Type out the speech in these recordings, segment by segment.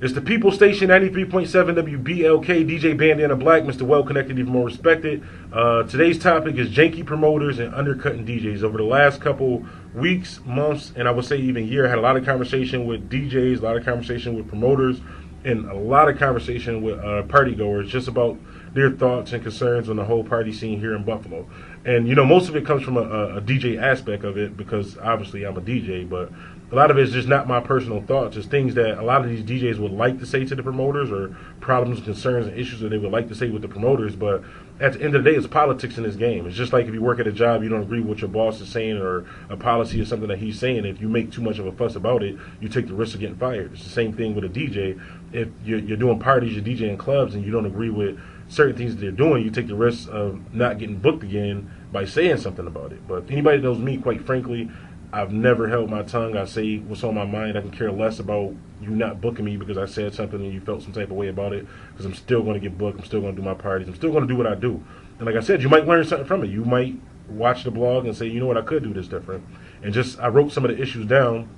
It's the People Station 93.7 WBLK, DJ Bandana Black, Mr. Well Connected, even more respected. Today's topic is janky promoters and undercutting DJs. Over the last couple weeks, months, and I would say even year, I had a lot of conversation with DJs, a lot of conversation with promoters, and a lot of conversation with party goers just about their thoughts and concerns on the whole party scene here in Buffalo. And, you know, most of it comes from a DJ aspect of it because obviously I'm a DJ, but a lot of it is just not my personal thoughts. It's things that a lot of these DJs would like to say to the promoters or problems, concerns, and issues that they would like to say with the promoters. But at the end of the day, it's politics in this game. It's just like if you work at a job, you don't agree with what your boss is saying or a policy or something that he's saying. If you make too much of a fuss about it, you take the risk of getting fired. It's the same thing with a DJ. If you're doing parties, you're DJing clubs, and you don't agree with certain things that they're doing, you take the risk of not getting booked again by saying something about it. But anybody that knows me, quite frankly, I've never held my tongue. I say what's on my mind. I can care less about you not booking me because I said something and you felt some type of way about it, because I'm still going to get booked. I'm still going to do my parties. I'm still going to do what I do. And like I said, you might learn something from it. You might watch the blog and say, you know what, I could do this different. And just I wrote some of the issues down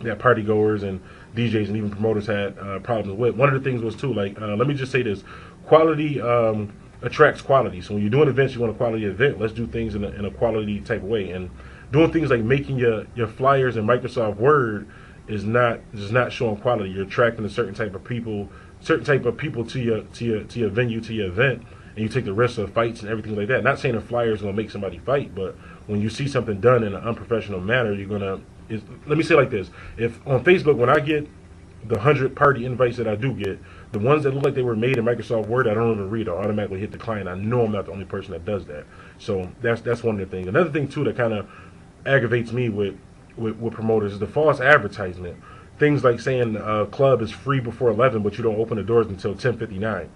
that party goers and DJs and even promoters had problems with. One of the things was too, like, let me just say this: quality attracts quality. So when you're doing events, you want a quality event. Let's do things in a quality type of way. And doing things like making your flyers in Microsoft Word is not showing quality. You're attracting a certain type of people to your venue, to your event, and you take the risk of fights and everything like that. Not saying a flyer is going to make somebody fight, but when you see something done in an unprofessional manner, you're gonna. Let me say it like this: if on Facebook, when I get the 100 party invites that I do get, the ones that look like they were made in Microsoft Word, I don't even read. I automatically hit decline. I know I'm not the only person that does that. So that's one of the things. Another thing too that kind of aggravates me with promoters is the false advertisement. Things like saying a club is free before 11, but you don't open the doors until 10:59.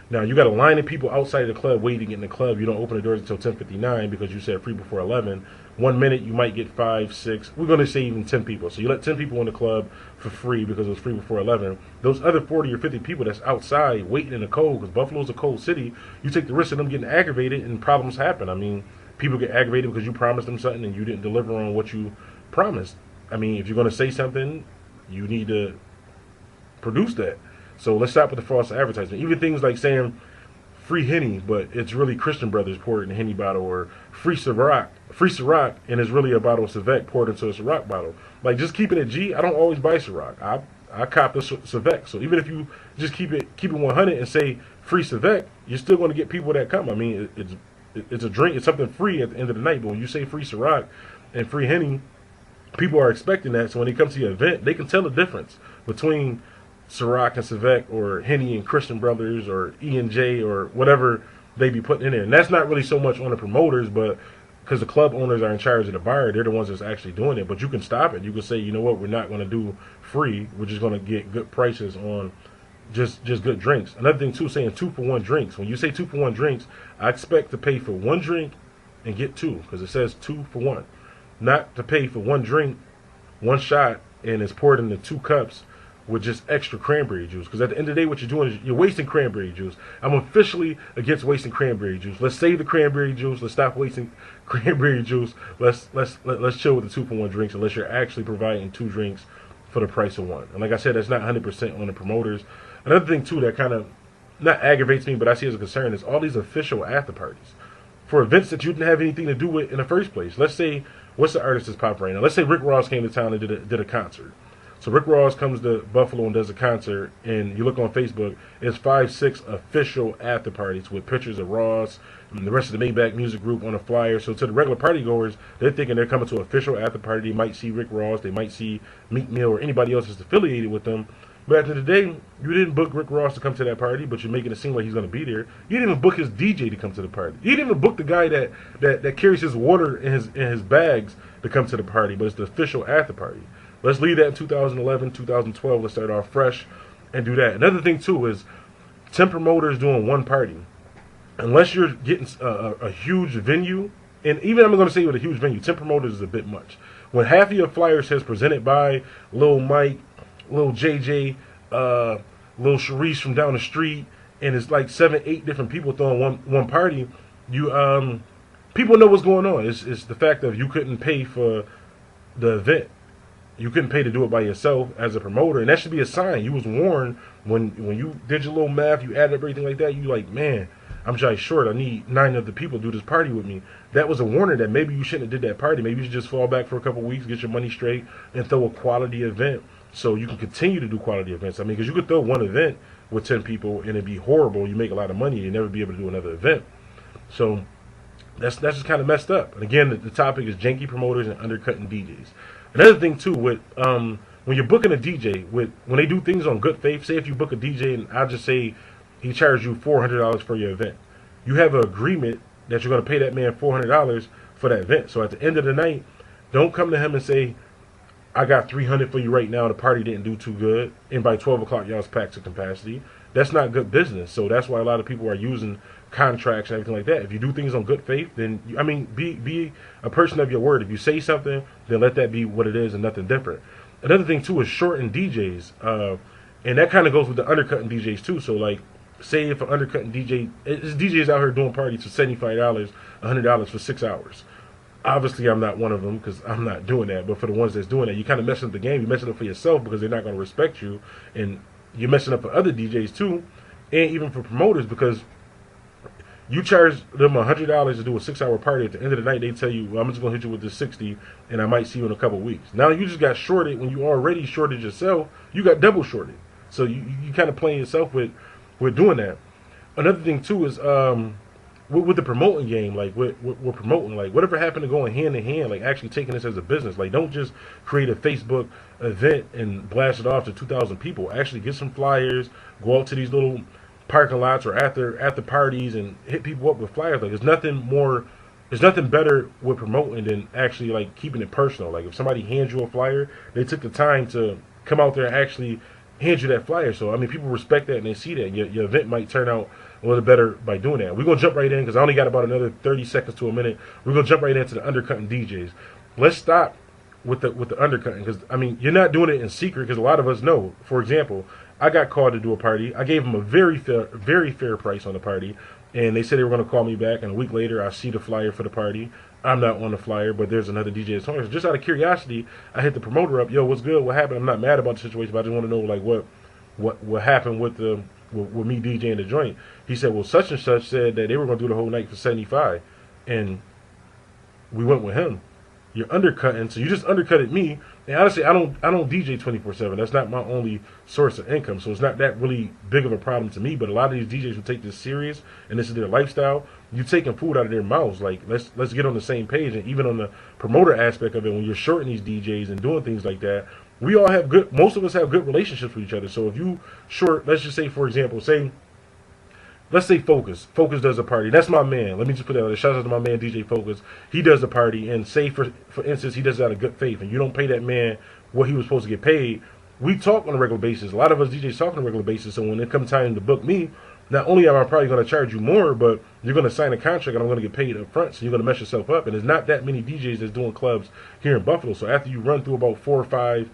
Now you got a line of people outside of the club waiting to get in the club. You don't open the doors until 10:59 because you said free before 11. 1 minute you might get 5, 6. We're going to say even 10 people. So you let 10 people in the club for free because it was free before 11. Those other 40 or 50 people that's outside waiting in the cold, because Buffalo's a cold city, you take the risk of them getting aggravated and problems happen. I mean, people get aggravated because you promised them something and you didn't deliver on what you promised. I mean, if you're going to say something, you need to produce that. So let's stop with the false advertisement. Even things like saying free Henny, but it's really Christian Brothers poured in a Henny bottle, or free Ciroc, and it's really a bottle of Civet poured into a Ciroc bottle. Like, just keeping it G, I don't always buy Ciroc. I cop the Civet. So even if you just keep it 100 and say free Civet, you're still going to get people that come. I mean, it's a drink, it's something free at the end of the night. But when you say free Ciroc and free Henny, people are expecting that. So when they come to your event, they can tell the difference between Ciroc and Civet, or Henny and Christian Brothers, or E&J, or whatever they be putting in there. And that's not really so much on the promoters, but because the club owners are in charge of the bar, they're the ones that's actually doing it. But you can stop it. You can say, you know what, we're not going to do free. We're just going to get good prices on just good drinks. Another thing too, saying 2-for-1 drinks. When you say 2-for-1 drinks, I expect to pay for one drink and get two, because it says 2 for 1. Not to pay for one drink, one shot, and it's poured into 2 cups with just extra cranberry juice. Because at the end of the day, what you're doing is you're wasting cranberry juice. I'm officially against wasting cranberry juice. Let's save the cranberry juice. Let's stop wasting cranberry juice. Let's chill with the 2-for-1 drinks, unless you're actually providing 2 drinks for the price of 1. And like I said, that's not 100% on the promoters. Another thing too that kind of not aggravates me, but I see as a concern, is all these official after parties for events that you didn't have anything to do with in the first place. Let's say, what's the artist that's popping right now? Let's say Rick Ross came to town and did a concert. So Rick Ross comes to Buffalo and does a concert, and you look on Facebook, it's 5, 6 official after parties with pictures of Ross and the rest of the Maybach Music Group on a flyer. So to the regular party goers, they're thinking they're coming to an official after party. They might see Rick Ross, they might see Meek Mill, or anybody else that's affiliated with them. But at the end of the day, you didn't book Rick Ross to come to that party, but you're making it seem like he's going to be there. You didn't even book his DJ to come to the party. You didn't even book the guy that carries his water in his bags to come to the party, but it's the official after party. Let's leave that in 2011, 2012. Let's start off fresh and do that. Another thing, too, is 10 promoters doing one party. Unless you're getting a huge venue, and even I'm going to say with a huge venue, 10 promoters is a bit much. When half of your flyer says presented by Lil Mike, Lil JJ, Lil Sharice from down the street, and it's like 7, 8 different people throwing one party, you people know what's going on. It's the fact of you couldn't pay for the event. You couldn't pay to do it by yourself as a promoter, and that should be a sign. You was warned when you did your little math, you added up everything like that. You like, man, I'm just short. I need 9 other people to do this party with me. That was a warning that maybe you shouldn't have did that party. Maybe you should just fall back for a couple of weeks, get your money straight, and throw a quality event so you can continue to do quality events. I mean, because you could throw one event with 10 people and it'd be horrible. You make a lot of money, you never be able to do another event. So that's just kind of messed up. And again, the topic is janky promoters and undercutting DJs. Another thing too, with when you're booking a DJ, when they do things on good faith, say if you book a DJ and I'll just say he charged you $400 for your event, you have an agreement that you're going to pay that man $400 for that event. So at the end of the night, don't come to him and say, I got $300 for you right now. The party didn't do too good, and by 12 o'clock, y'all's packed to capacity. That's not good business. So that's why a lot of people are using contracts and everything like that. If you do things on good faith, then be a person of your word. If you say something, then let that be what it is and nothing different. Another thing too is shorting DJs, and that kind of goes with the undercutting DJs too. So like, say if an undercutting DJ, this DJ is out here doing parties for $75, $100 for 6 hours. Obviously, I'm not one of them because I'm not doing that. But for the ones that's doing that, you kind of messing up the game. You're messing up for yourself because they're not going to respect you, and you're messing up for other DJs too, and even for promoters because you charge them $100 to do a 6-hour party. At the end of the night, they tell you, well, I'm just going to hit you with this 60, and I might see you in a couple weeks. Now you just got shorted when you already shorted yourself. You got double shorted. So you kind of playing yourself with doing that. Another thing too is with the promoting game, like we're promoting, like whatever happened to going hand in hand, like actually taking this as a business. Like don't just create a Facebook event and blast it off to 2,000 people. Actually get some flyers, go out to these little parking lots or after parties and hit people up with flyers. Like there's nothing better with promoting than actually like keeping it personal. Like if somebody hands you a flyer, they took the time to come out there and actually hand you that flyer. So I mean, people respect that and they see that. Your event might turn out a little better by doing that. We're gonna jump right in because I only got about another 30 seconds to a minute. We're gonna jump right into the undercutting DJs. Let's stop with the undercutting because I mean you're not doing it in secret because a lot of us know. For example, I got called to do a party. I gave them a very fair price on the party, and they said they were gonna call me back. And a week later, I see the flyer for the party. I'm not on the flyer, but there's another DJ that's on it. So just out of curiosity, I hit the promoter up. Yo, what's good? What happened? I'm not mad about the situation, but I just want to know like what happened with me DJing the joint. He said, well, such and such said that they were going to do the whole night for 75, and we went with him. You're undercutting, so you just undercutted me. And honestly, I don't DJ 24/7. That's not my only source of income, so it's not that really big of a problem to me. But a lot of these DJs who take this serious and this is their lifestyle, you're taking food out of their mouths. Like let's get on the same page. And even on the promoter aspect of it, when you're shorting these DJs and doing things like that, we all have most of us have good relationships with each other. So if you short, let's just say, for example, let's say Focus does a party. That's my man. Let me just put that out there. Shout out to my man DJ Focus. He does a party, and say for instance he does it out of good faith, and you don't pay that man what he was supposed to get paid. We talk on a regular basis. A lot of us DJs talk on a regular basis. So when it comes time to book me, not only am I probably going to charge you more, but you're going to sign a contract and I'm going to get paid up front. So you're going to mess yourself up. And there's not that many DJs that's doing clubs here in Buffalo. So after you run through about 4 or 5,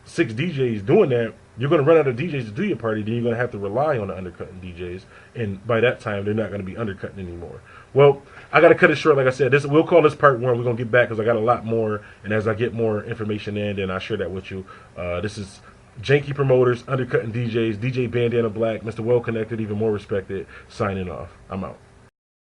6 DJs doing that, you're going to run out of DJs to do your party. Then you're going to have to rely on the undercutting DJs. And by that time, they're not going to be undercutting anymore. Well, I got to cut it short. Like I said, we'll call this part 1. We're going to get back because I got a lot more. And as I get more information in, then I'll share that with you. This is Janky Promoters, Undercutting DJs, DJ Bandana Black, Mr. Well Connected, even more respected, signing off. I'm out.